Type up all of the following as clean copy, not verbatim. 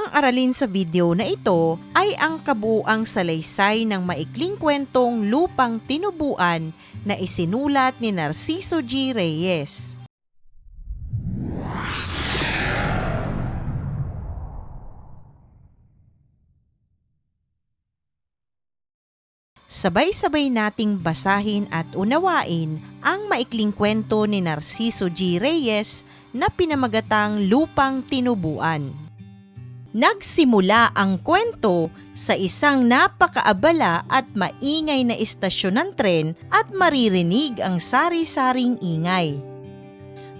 Ang aralin sa video na ito ay ang kabuuang salaysay ng maikling kwentong Lupang Tinubuan na isinulat ni Narciso G. Reyes. Sabay-sabay nating basahin at unawain ang maikling kwento ni Narciso G. Reyes na pinamagatang Lupang Tinubuan. Nagsimula ang kwento sa isang napakaabala at maingay na istasyon ng tren at maririnig ang sari-saring ingay.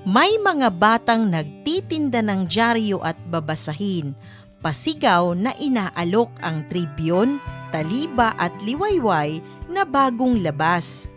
May mga batang nagtitinda ng dyaryo at babasahin, pasigaw na inaalok ang Tribune, Taliba at Liwayway na bagong labas.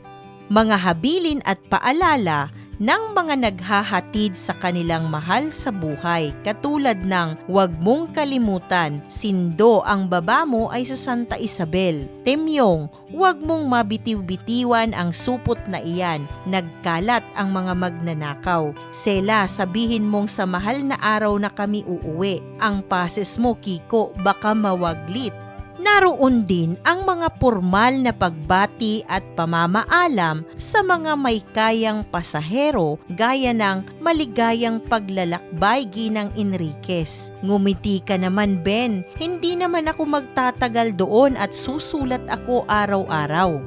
Mga habilin at paalala ng mga naghahatid sa kanilang mahal sa buhay katulad ng "Huwag mong kalimutan, Sindo, ang baba mo ay sa Santa Isabel. Temyong, huwag mong mabitiw-bitiwan ang supot na iyan. Nagkalat ang mga magnanakaw. Sela, sabihin mong sa mahal na araw na kami uuwi. Ang pases mo, Kiko, baka mawaglit." Naroon din ang mga pormal na pagbati at pamamaalam sa mga may kayang pasahero gaya ng "Maligayang paglalakbay, Ginang Enriquez. Ngumiti ka naman, Ben. Hindi naman ako magtatagal doon at susulat ako araw-araw."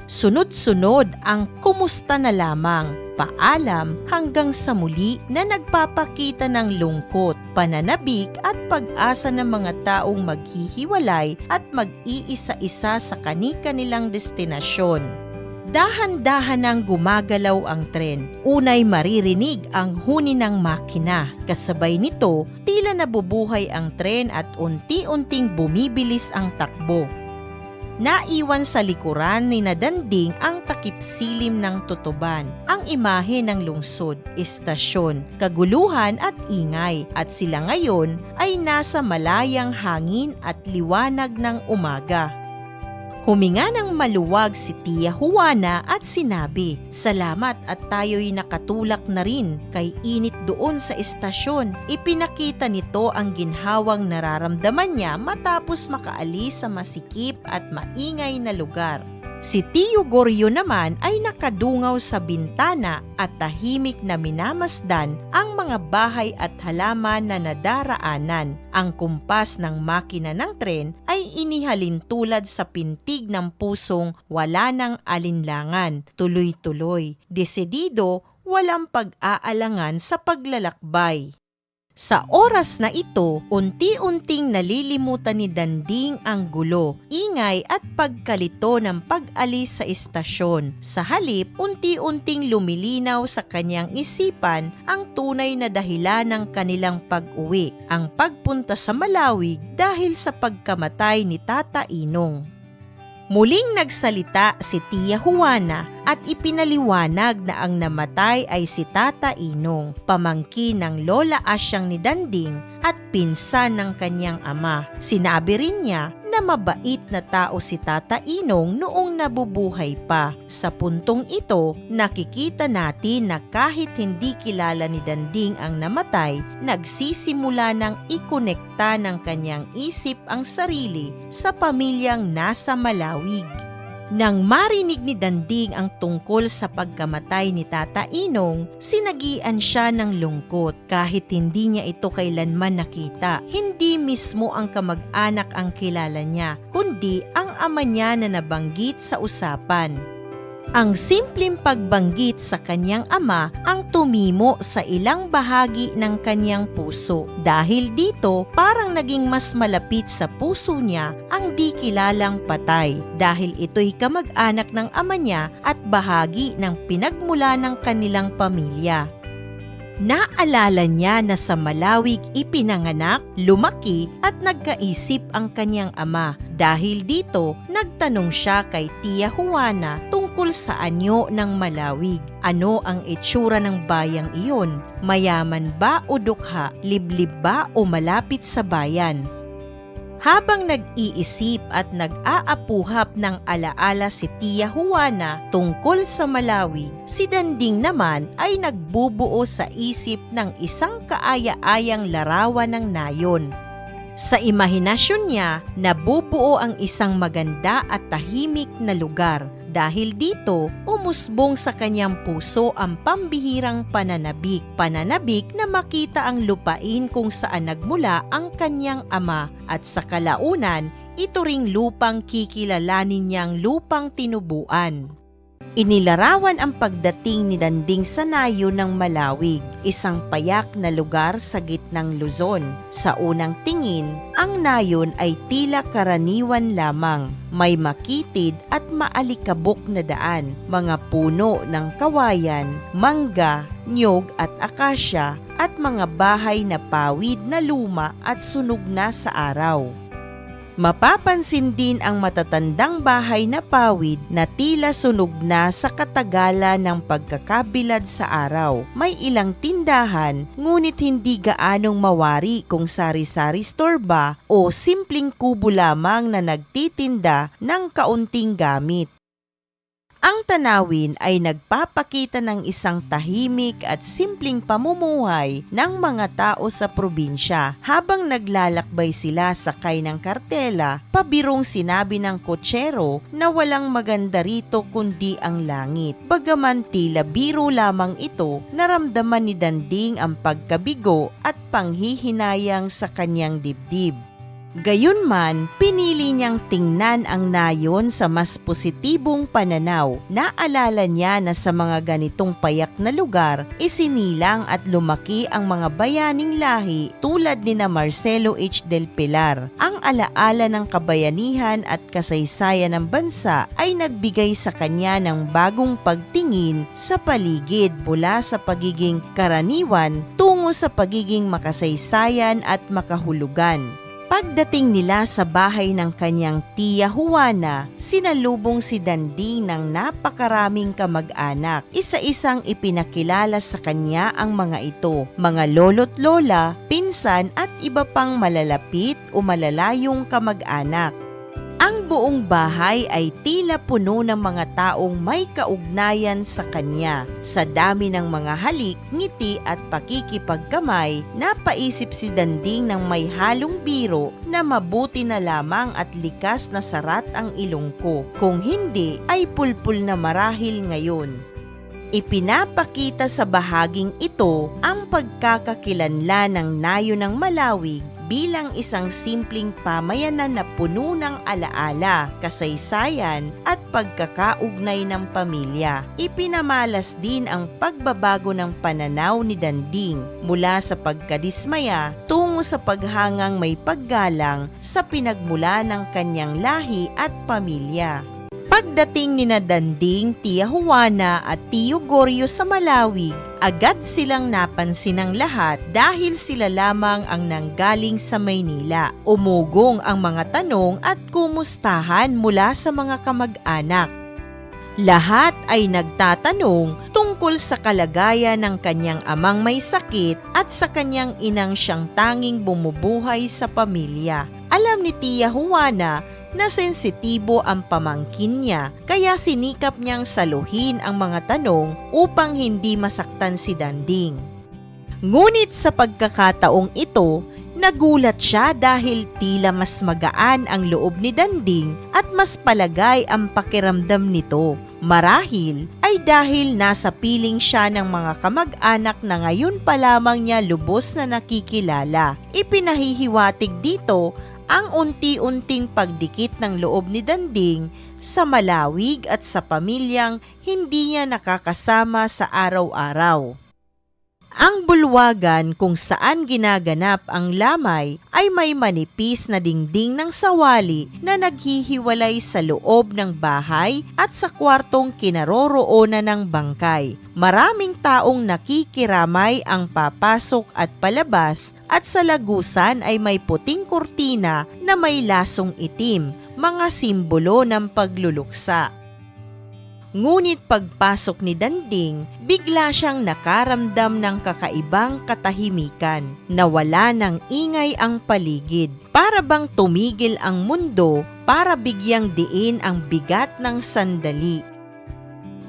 Sunod-sunod ang "Kumusta na lamang, paalam hanggang sa muli" na nagpapakita ng lungkot, pananabik at pag-asa ng mga taong maghihiwalay at mag-iisa-isa sa kani-kanilang destinasyon. Dahan-dahan nang gumagalaw ang tren. Unay maririnig ang huni ng makina. Kasabay nito, tila nabubuhay ang tren at unti-unting bumibilis ang takbo. Naiwan sa likuran ni Nadanding ang takip-silim ng tutuban, ang imahe ng lungsod, istasyon, kaguluhan at ingay, at sila ngayon ay nasa malayang hangin at liwanag ng umaga. Huminga ng maluwag si Tia Juana at sinabi, "Salamat at tayo'y nakatulak na rin kay init doon sa istasyon." Ipinakita nito ang ginhawang nararamdaman niya matapos makaalis sa masikip at maingay na lugar. Si Tio Goryo naman ay nakadungaw sa bintana at tahimik na minamasdan ang mga bahay at halaman na nadaraanan. Ang kumpas ng makina ng tren ay inihalin tulad sa pintig ng pusong wala ng alinlangan, tuloy-tuloy, desidido, walang pag-aalangan sa paglalakbay. Sa oras na ito, unti-unting nalilimutan ni Danding ang gulo, ingay at pagkalito ng pag-alis sa istasyon. Sa halip, unti-unting lumilinaw sa kanyang isipan ang tunay na dahilan ng kanilang pag-uwi, ang pagpunta sa Malawig dahil sa pagkamatay ni Tata Inong. Muling nagsalita si Tia Juana at ipinaliwanag na ang namatay ay si Tata Inong, pamangkin ng Lola Asyang ni Danding at pinsan ng kanyang ama. Sinabi rin niya na mabait na tao si Tata Inong noong nabubuhay pa. Sa puntong ito, nakikita natin na kahit hindi kilala ni Danding ang namatay, nagsisimula ng ikonekta ng kanyang isip ang sarili sa pamilyang nasa Malawig. Nang marinig ni Danding ang tungkol sa pagkamatay ni Tata Inong, sinagian siya ng lungkot kahit hindi niya ito kailanman nakita. Hindi mismo ang kamag-anak ang kilala niya, kundi ang ama niya na nabanggit sa usapan. Ang simpleng pagbanggit sa kanyang ama ang tumimo sa ilang bahagi ng kanyang puso. Dahil dito, parang naging mas malapit sa puso niya ang di kilalang patay dahil ito'y kamag-anak ng ama niya at bahagi ng pinagmula ng kanilang pamilya. Naalala niya na sa Malawig ipinanganak, lumaki at nagkaisip ang kanyang ama. Dahil dito, nagtanong siya kay Tia Juana tungkol sa anyo ng Malawig. Ano ang itsura ng bayang iyon? Mayaman ba o dukha? Liblib ba o malapit sa bayan? Habang nag-iisip at nag-aapuhap ng alaala si Tia Juana tungkol sa Malawi, si Danding naman ay nagbubuo sa isip ng isang kaaya-ayang larawan ng nayon. Sa imahinasyon niya, nabubuo ang isang maganda at tahimik na lugar. Dahil dito, umusbong sa kanyang puso ang pambihirang pananabik. Pananabik na makita ang lupain kung saan nagmula ang kanyang ama at sa kalaunan, ito ring lupang kikilalanin niyang lupang tinubuan. Inilarawan ang pagdating ni Danding sa nayo ng Malawig, isang payak na lugar sa gitnang Luzon. Sa unang tingin, ang nayon ay tila karaniwan lamang. May makitid at maalikabok na daan, mga puno ng kawayan, mangga, nyog at akasya, at mga bahay na pawid na luma at sunog na sa araw. Mapapansin din ang matatandang bahay na pawid na tila sunog na sa katagalan ng pagkakabilad sa araw. May ilang tindahan, ngunit hindi gaanong mawari kung sari-sari store ba o simpleng kubo lamang na nagtitinda ng kaunting gamit. Ang tanawin ay nagpapakita ng isang tahimik at simpleng pamumuhay ng mga tao sa probinsya. Habang naglalakbay sila sakay ng kartela, pabirong sinabi ng kotsero na walang maganda rito kundi ang langit. Bagaman tila biro lamang ito, naramdaman ni Danding ang pagkabigo at panghihinayang sa kanyang dibdib. Gayunman, pinili niyang tingnan ang nayon sa mas positibong pananaw. Naalala niya na sa mga ganitong payak na lugar, isinilang at lumaki ang mga bayaning lahi tulad ni na Marcelo H. del Pilar. Ang alaala ng kabayanihan at kasaysayan ng bansa ay nagbigay sa kanya ng bagong pagtingin sa paligid mula sa pagiging karaniwan tungo sa pagiging makasaysayan at makahulugan. Pagdating nila sa bahay ng kanyang tiya Juana, sinalubong si Danding ng napakaraming kamag-anak. Isa-isang ipinakilala sa kanya ang mga ito, mga lolo't lola, pinsan at iba pang malalapit o malalayong kamag-anak. Ang buong bahay ay tila puno ng mga taong may kaugnayan sa kanya. Sa dami ng mga halik, ngiti at pakikipagkamay, napaisip si Danding ng may halong biro na mabuti na lamang at likas na sarat ang ilong ko. Kung hindi, ay pulpul na marahil ngayon. Ipinapakita sa bahaging ito ang pagkakakilanlan ng nayo ng Malawig bilang isang simpleng pamayanan na puno ng alaala, kasaysayan at pagkakaugnay ng pamilya. Ipinamalas din ang pagbabago ng pananaw ni Danding mula sa pagkadismaya tungo sa paghangang may paggalang sa pinagmula ng kanyang lahi at pamilya. Pagdating ni na Danding, tiya Juana at tiyo Goryo sa Malawig, agad silang napansin ng lahat dahil sila lamang ang nanggaling sa Maynila. Umugong ang mga tanong at kumustahan mula sa mga kamag-anak. Lahat ay nagtatanong tungkol sa kalagayan ng kanyang amang may sakit at sa kanyang inang siyang tanging bumubuhay sa pamilya. Alam ni tiya Juana na sensitibo ang pamangkin niya, kaya sinikap niyang saluhin ang mga tanong upang hindi masaktan si Danding. Ngunit sa pagkakataong ito, nagulat siya dahil tila mas magaan ang loob ni Danding at mas palagay ang pakiramdam nito. Marahil ay dahil nasa piling siya ng mga kamag-anak na ngayon pa lamang niya lubos na nakikilala. Ipinahihiwatig dito ang unti-unting pagdikit ng loob ni Danding sa Malawig at sa pamilyang hindi niya nakakasama sa araw-araw. Ang bulwagan kung saan ginaganap ang lamay ay may manipis na dingding ng sawali na naghihiwalay sa loob ng bahay at sa kwartong kinaroroonan ng bangkay. Maraming taong nakikiramay ang papasok at palabas at sa lagusan ay may puting kurtina na may lasong itim, mga simbolo ng pagluluksa. Ngunit pagpasok ni Danding, bigla siyang nakaramdam ng kakaibang katahimikan. Nawala ng ingay ang paligid. Para bang tumigil ang mundo para bigyang diin ang bigat ng sandali.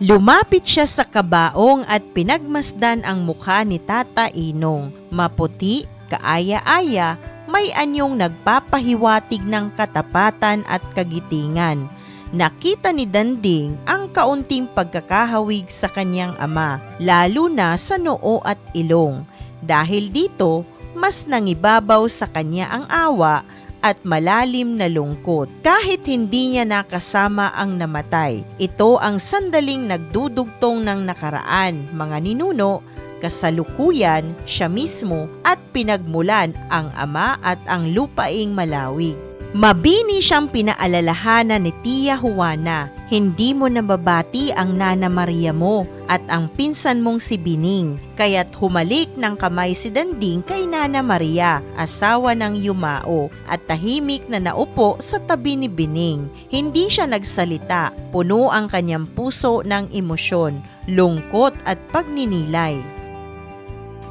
Lumapit siya sa kabaong at pinagmasdan ang mukha ni Tata Inong. Maputi, kaaya-aya, may anyong nagpapahiwatig ng katapatan at kagitingan. Nakita ni Danding ang kaunting pagkakahawig sa kanyang ama, lalo na sa noo at ilong. Dahil dito, mas nangibabaw sa kanya ang awa at malalim na lungkot. Kahit hindi niya nakasama ang namatay, ito ang sandaling nagdudugtong ng nakaraan, mga ninuno, kasalukuyan, siya mismo at pinagmulan ang ama at ang lupaing malawig. Mabini siyang pinaalalahanan ni Tia Juana, hindi mo nababati ang Nana Maria mo at ang pinsan mong si Bining, kaya't humalik ng kamay si Danding kay Nana Maria, asawa ng Yumao, at tahimik na naupo sa tabi ni Bining. Hindi siya nagsalita, puno ang kanyang puso ng emosyon, lungkot at pagninilay.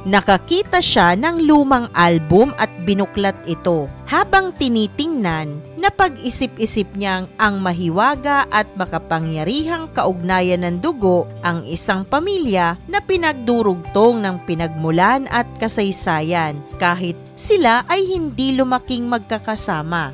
Nakakita siya ng lumang album at binuklat ito. Habang tinitingnan, napag-isip-isip niyang ang mahiwaga at makapangyarihang kaugnayan ng dugo ang isang pamilya na pinagdurugtong ng pinagmulan at kasaysayan kahit sila ay hindi lumaking magkakasama.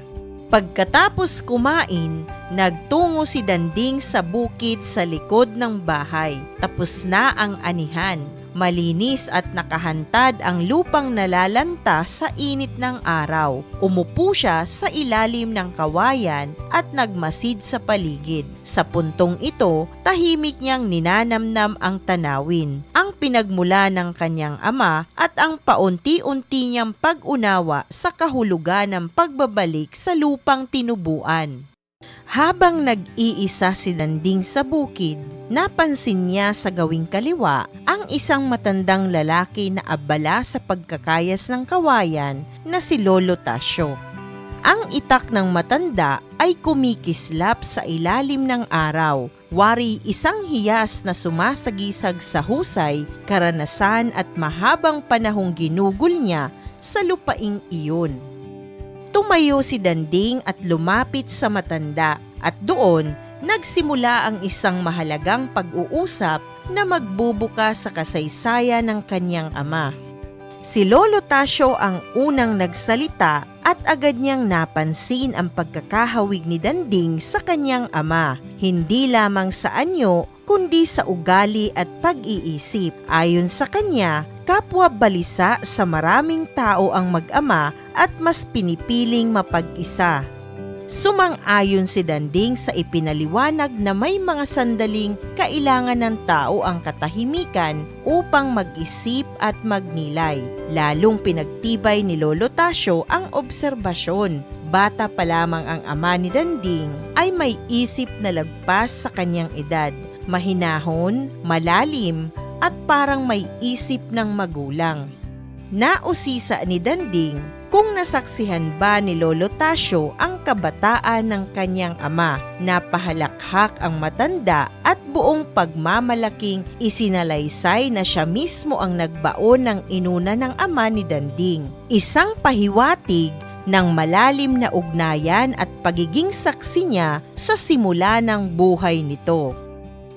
Pagkatapos kumain, nagtungo si Danding sa bukid sa likod ng bahay. Tapos na ang anihan. Malinis at nakahantad ang lupang nalalanta sa init ng araw. Umupo siya sa ilalim ng kawayan at nagmasid sa paligid. Sa puntong ito, tahimik niyang ninanamnam ang tanawin, ang pinagmula ng kanyang ama at ang paunti-unti niyang pag-unawa sa kahulugan ng pagbabalik sa lupang tinubuan. Habang nag-iisa si Danding sa bukid, napansin niya sa gawing kaliwa ang isang matandang lalaki na abala sa pagkakayas ng kawayan na si Lolo Tasio. Ang itak ng matanda ay kumikislap sa ilalim ng araw, wari isang hiyas na sumasagisag sa husay, karanasan at mahabang panahong ginugol niya sa lupaing iyon. Tumayo si Danding at lumapit sa matanda at doon nagsimula ang isang mahalagang pag-uusap na magbubuka sa kasaysayan ng kanyang ama. Si Lolo Tasio ang unang nagsalita at agad niyang napansin ang pagkakahawig ni Danding sa kanyang ama, hindi lamang sa anyo kundi sa ugali at pag-iisip. Ayon sa kanya, kapwa balisa sa maraming tao ang mag-ama at mas pinipiling mapag-isa. Sumang-ayon si Danding sa ipinaliwanag na may mga sandaling kailangan ng tao ang katahimikan upang mag-isip at magnilay. Lalong pinagtibay ni Lolo Tasio ang obserbasyon. Bata pa lamang ang ama ni Danding ay may isip na lagpas sa kanyang edad. Mahinahon, malalim, at parang may isip ng magulang. Nausisa ni Danding kung nasaksihan ba ni Lolo Tasio ang kabataan ng kanyang ama. Napahalakhak ang matanda at buong pagmamalaking isinalaysay na siya mismo ang nagbaon ng inuna ng ama ni Danding. Isang pahiwatig ng malalim na ugnayan at pagiging saksi niya sa simula ng buhay nito.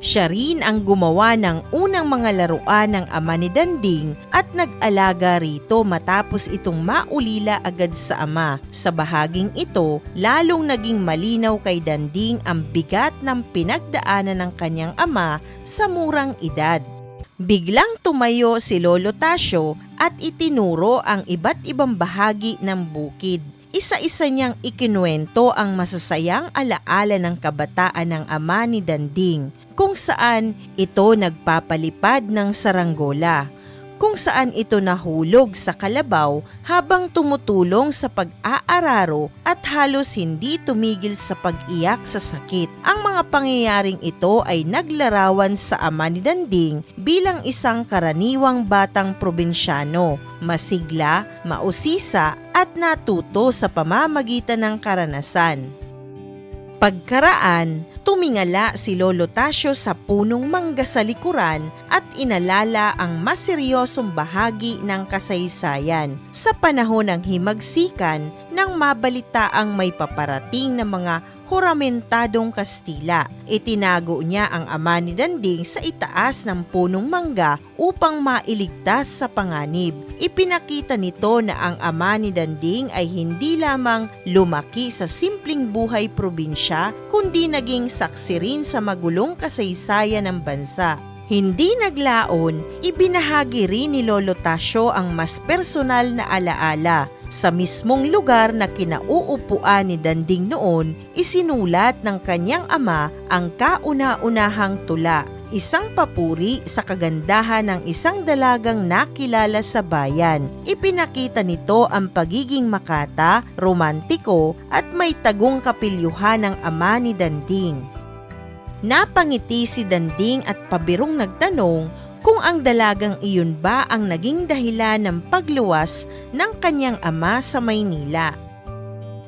Siya rin ang gumawa ng unang mga laruan ng ama ni Danding at nag-alaga rito matapos itong maulila agad sa ama. Sa bahaging ito, lalong naging malinaw kay Danding ang bigat ng pinagdaanan ng kanyang ama sa murang edad. Biglang tumayo si Lolo Tasio at itinuro ang iba't ibang bahagi ng bukid. Isa-isa niyang ikinuwento ang masasayang alaala ng kabataan ng ama ni Danding, kung saan ito nagpapalipad ng saranggola, kung saan ito nahulog sa kalabaw habang tumutulong sa pag-aararo at halos hindi tumigil sa pag-iyak sa sakit. Ang mga pangyayaring ito ay naglarawan sa ama ni Danding bilang isang karaniwang batang probinsyano, masigla, mausisa at natuto sa pamamagitan ng karanasan. Pagkaraan, tumingala si Lolo Tasio sa punong mangga sa likuran at inalala ang mas seryosong bahagi ng kasaysayan. Sa panahon ng himagsikan, nang mabalitaang may paparating na mga huramentadong Kastila. Itinago niya ang ama ni Danding sa itaas ng punong mangga upang mailigtas sa panganib. Ipinakita nito na ang ama ni Danding ay hindi lamang lumaki sa simpleng buhay probinsya, kundi naging saksi rin sa magulong kasaysayan ng bansa. Hindi naglaon, ibinahagi rin ni Lolo Tasio ang mas personal na alaala. Sa mismong lugar na kinauupuan ni Danding noon, isinulat ng kanyang ama ang kauna-unahang tula, isang papuri sa kagandahan ng isang dalagang nakilala sa bayan. Ipinakita nito ang pagiging makata, romantiko at may tagong kapilyuhan ng ama ni Danding. Napangiti si Danding at pabirong nagtanong kung ang dalagang iyon ba ang naging dahilan ng pagluwas ng kanyang ama sa Maynila.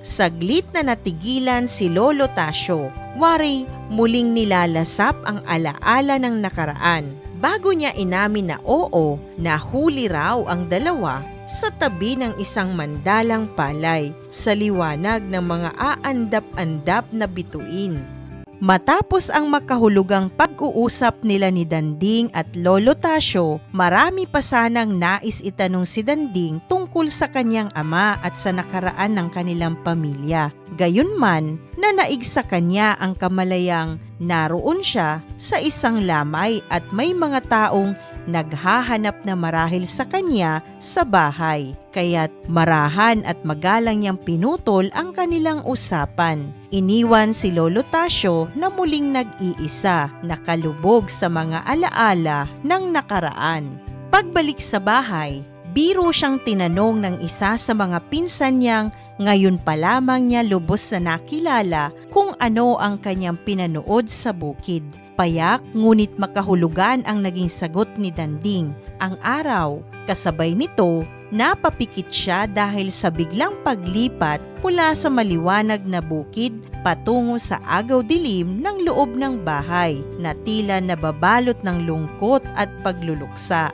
Saglit na natigilan si Lolo Tasio. Wari muling nilalasap ang alaala ng nakaraan. Bago niya inamin na oo, nahuli raw ang dalawa sa tabi ng isang mandalang palay sa liwanag ng mga aandap-andap na bituin. Matapos ang makahulugang pag-uusap nila ni Danding at Lolo Tasio, marami pa sanang nais itanong si Danding tungkol sa kanyang ama at sa nakaraan ng kanilang pamilya. Gayunman, nanaig sa kanya ang kamalayang naroon siya sa isang lamay at may mga taong naghahanap na marahil sa kanya sa bahay. Kaya't marahan at magalang niyang pinutol ang kanilang usapan. Iniwan si Lolo Tasio na muling nag-iisa, nakalubog sa mga alaala ng nakaraan. Pagbalik sa bahay, biro siyang tinanong ng isa sa mga pinsan niyang ngayon pa lamang niya lubos na nakilala kung ano ang kanyang pinanood sa bukid. Payak ngunit makahulugan ang naging sagot ni Danding. Ang araw, kasabay nito, napapikit siya dahil sa biglang paglipat mula sa maliwanag na bukid patungo sa agaw dilim ng loob ng bahay na tila nababalot ng lungkot at pagluluksa.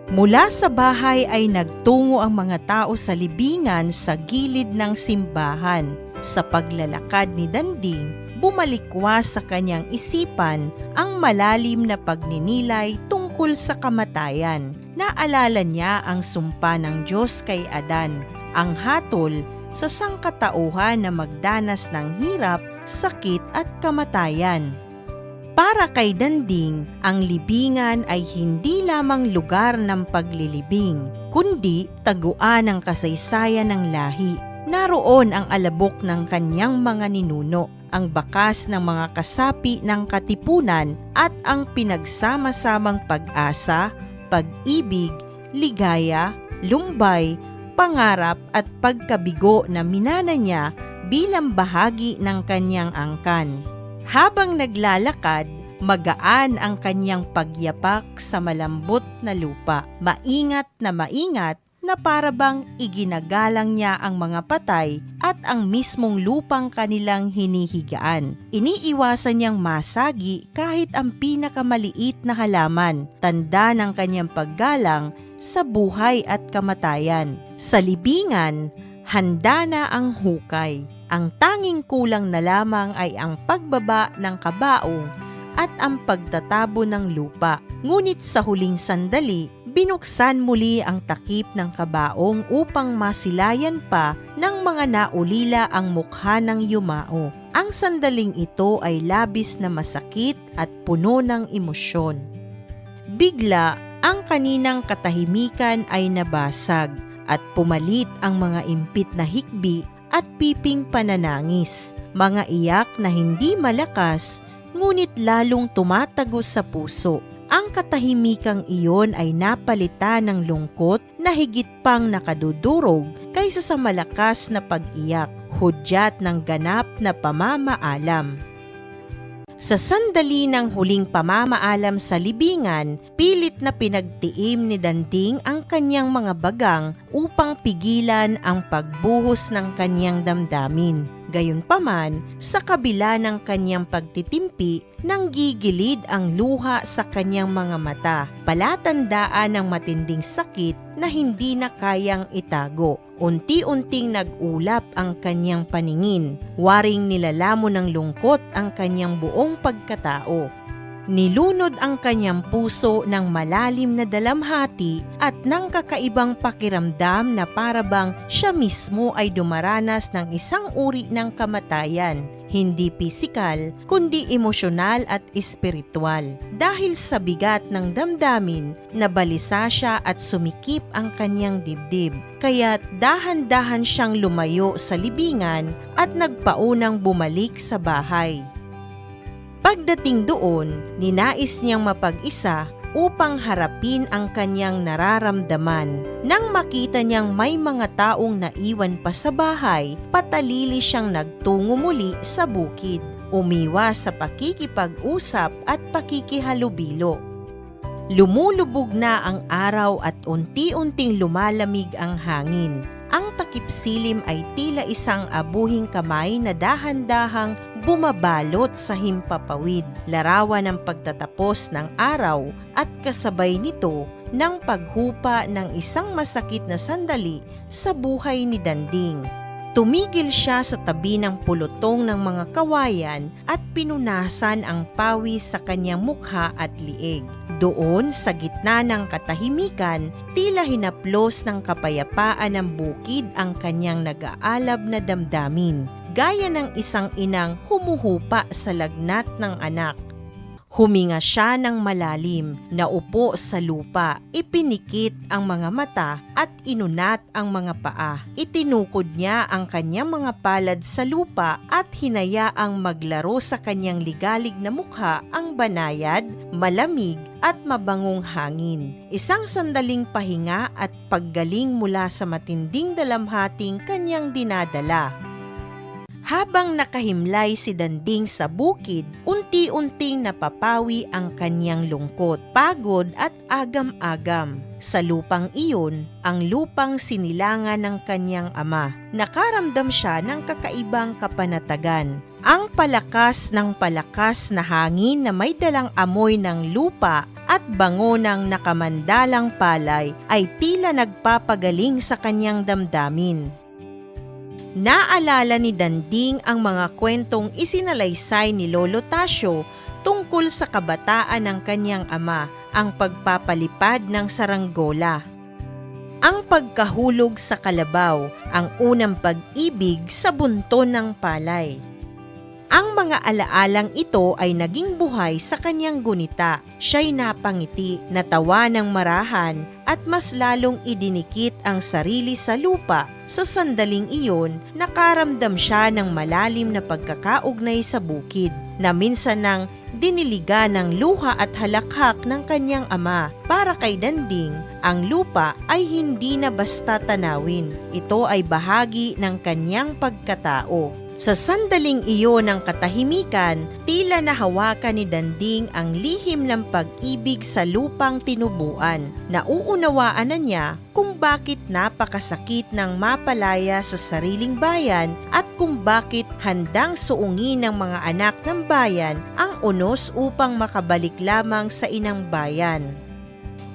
Mula sa bahay ay nagtungo ang mga tao sa libingan sa gilid ng simbahan. Sa paglalakad ni Danding, bumalikwas sa kanyang isipan ang malalim na pagninilay tungkol sa kamatayan. Naalala niya ang sumpa ng Diyos kay Adan, ang hatol sa sangkatauhan na magdanas ng hirap, sakit at kamatayan. Para kay Danding, ang libingan ay hindi lamang lugar ng paglilibing, kundi taguan ng kasaysayan ng lahi. Naroon ang alabok ng kanyang mga ninuno, ang bakas ng mga kasapi ng katipunan at ang pinagsama-samang pag-asa, pag-ibig, ligaya, lumbay, pangarap at pagkabigo na minana niya bilang bahagi ng kanyang angkan. Habang naglalakad, magaan ang kanyang pagyapak sa malambot na lupa. Maingat na parabang iginagalang niya ang mga patay at ang mismong lupang kanilang hinihigaan. Iniiwasan niyang masagi kahit ang pinakamaliit na halaman, tanda ng kanyang paggalang sa buhay at kamatayan. Sa libingan, handa na ang hukay. Ang tanging kulang na lamang ay ang pagbaba ng kabaong at ang pagtatabo ng lupa. Ngunit sa huling sandali, binuksan muli ang takip ng kabaong upang masilayan pa ng mga naulila ang mukha ng yumao. Ang sandaling ito ay labis na masakit at puno ng emosyon. Bigla, ang kaninang katahimikan ay nabasag at pumalit ang mga impit na hikbi at piping pananangis. Mga iyak na hindi malakas, ngunit lalong tumatagos sa puso. Ang katahimikang iyon ay napalitan ng lungkot na higit pang nakadudurog kaysa sa malakas na pag-iyak, hudyat ng ganap na pamamaalam. Sa sandali ng huling pamamaalam sa libingan, pilit na pinagtiim ni Danding ang kanyang mga bagang upang pigilan ang pagbuhos ng kanyang damdamin. Gayunpaman, sa kabila ng kanyang pagtitimpi, nanggigilid ang luha sa kanyang mga mata, palatandaan ng matinding sakit na hindi na kayang itago. Unti-unting nag-ulap ang kanyang paningin, waring nilalamon ng lungkot ang kanyang buong pagkatao. Nilunod ang kanyang puso ng malalim na dalamhati at ng kakaibang pakiramdam na parabang siya mismo ay dumaranas ng isang uri ng kamatayan, hindi pisikal kundi emosyonal at espiritual. Dahil sa bigat ng damdamin, nabalisa siya at sumikip ang kanyang dibdib. Kaya't dahan-dahan siyang lumayo sa libingan at nagpaunang bumalik sa bahay. Pagdating doon, ninais niyang mapag-isa upang harapin ang kanyang nararamdaman. Nang makita niyang may mga taong naiwan pa sa bahay, patalili siyang nagtungo muli sa bukid. Umiwas sa pakikipag-usap at pakikihalubilo. Lumulubog na ang araw at unti-unting lumalamig ang hangin. Ang takip silim ay tila isang abuhing kamay na dahan-dahang bumabalot sa himpapawid, larawan ng pagtatapos ng araw at kasabay nito ng paghupa ng isang masakit na sandali sa buhay ni Danding. Tumigil siya sa tabi ng pulutong ng mga kawayan at pinunasan ang pawis sa kanyang mukha at liig. Doon sa gitna ng katahimikan, tila hinaplos ng kapayapaan ng bukid ang kanyang nag-aalab na damdamin, gaya ng isang inang humuhupa sa lagnat ng anak. Huminga siya ng malalim, naupo sa lupa, ipinikit ang mga mata at inunat ang mga paa. Itinukod niya ang kanyang mga palad sa lupa at hinayaang maglaro sa kanyang ligalig na mukha ang banayad, malamig at mabangong hangin. Isang sandaling pahinga at paggaling mula sa matinding dalamhating kanyang dinadala. Habang nakahimlay si Danding sa bukid, unti-unting napapawi ang kanyang lungkot, pagod at agam-agam. Sa lupang iyon, ang lupang sinilangan ng kanyang ama. Nakaramdam siya ng kakaibang kapanatagan. Ang palakas na hangin na may dalang amoy ng lupa at bango ng nakamandalang palay ay tila nagpapagaling sa kanyang damdamin. Naalala ni Danding ang mga kwentong isinalaysay ni Lolo Tasio tungkol sa kabataan ng kanyang ama, ang pagpapalipad ng saranggola, ang pagkahulog sa kalabaw, ang unang pag-ibig sa bunton ng palay. Ang mga alaalang ito ay naging buhay sa kanyang gunita. Siya'y napangiti, natawa ng marahan at mas lalong idinikit ang sarili sa lupa. Sa sandaling iyon, nakaramdam siya ng malalim na pagkakaugnay sa bukid na minsan nang diniligan ng luha at halakhak ng kanyang ama. Para kay Danding, ang lupa ay hindi na basta tanawin. Ito ay bahagi ng kanyang pagkatao. Sa sandaling iyon ng katahimikan, tila nahawakan ni Danding ang lihim ng pag-ibig sa lupang tinubuan. Nauunawaan na niya kung bakit napakasakit ng mapalaya sa sariling bayan at kung bakit handang suungin ng mga anak ng bayan ang unos upang makabalik lamang sa inang bayan.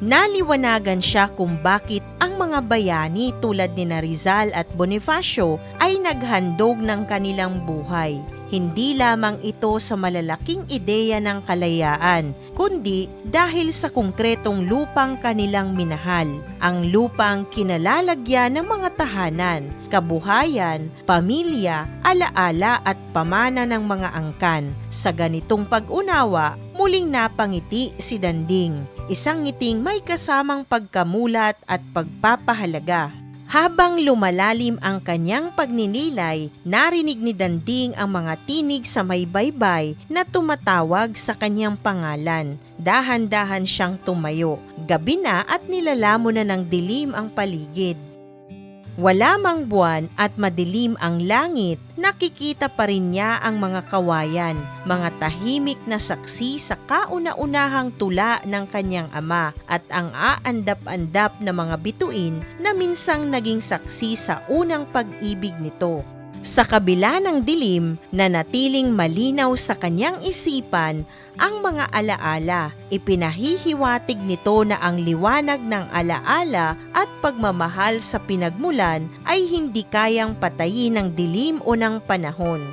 Naliwanagan siya kung bakit ang mga bayani tulad ni Rizal at Bonifacio ay naghandog ng kanilang buhay. Hindi lamang ito sa malalaking ideya ng kalayaan, kundi dahil sa konkretong lupang kanilang minahal. Ang lupang kinalalagyan ng mga tahanan, kabuhayan, pamilya, alaala at pamana ng mga angkan. Sa ganitong pag-unawa, muling napangiti si Danding. Isang ngiting may kasamang pagkamulat at pagpapahalaga. Habang lumalalim ang kanyang pagninilay, narinig ni Danding ang mga tinig sa may baybay na tumatawag sa kanyang pangalan. Dahan-dahan siyang tumayo. Gabi na at nilalamon na ng dilim ang paligid. Wala mang buwan at madilim ang langit, nakikita pa rin niya ang mga kawayan, mga tahimik na saksi sa kauna-unahang tula ng kanyang ama at ang aandap-andap na mga bituin na minsang naging saksi sa unang pag-ibig nito. Sa kabila ng dilim, nanatiling malinaw sa kanyang isipan ang mga alaala. Ipinahihiwatig nito na ang liwanag ng alaala at pagmamahal sa pinagmulan ay hindi kayang patayin ng dilim o ng panahon.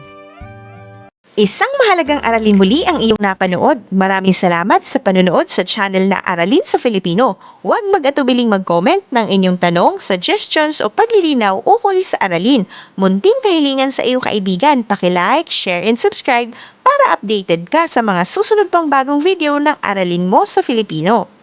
Isang mahalagang aralin muli ang iyong napanood. Maraming salamat sa panonood sa channel na Aralin sa Filipino. Huwag mag-atubiling mag-comment ng inyong tanong, suggestions o paglilinaw ukol sa aralin. Munting kahilingan sa iyong kaibigan, paki-like, share, and subscribe para updated ka sa mga susunod pang bagong video ng Aralin mo sa Filipino.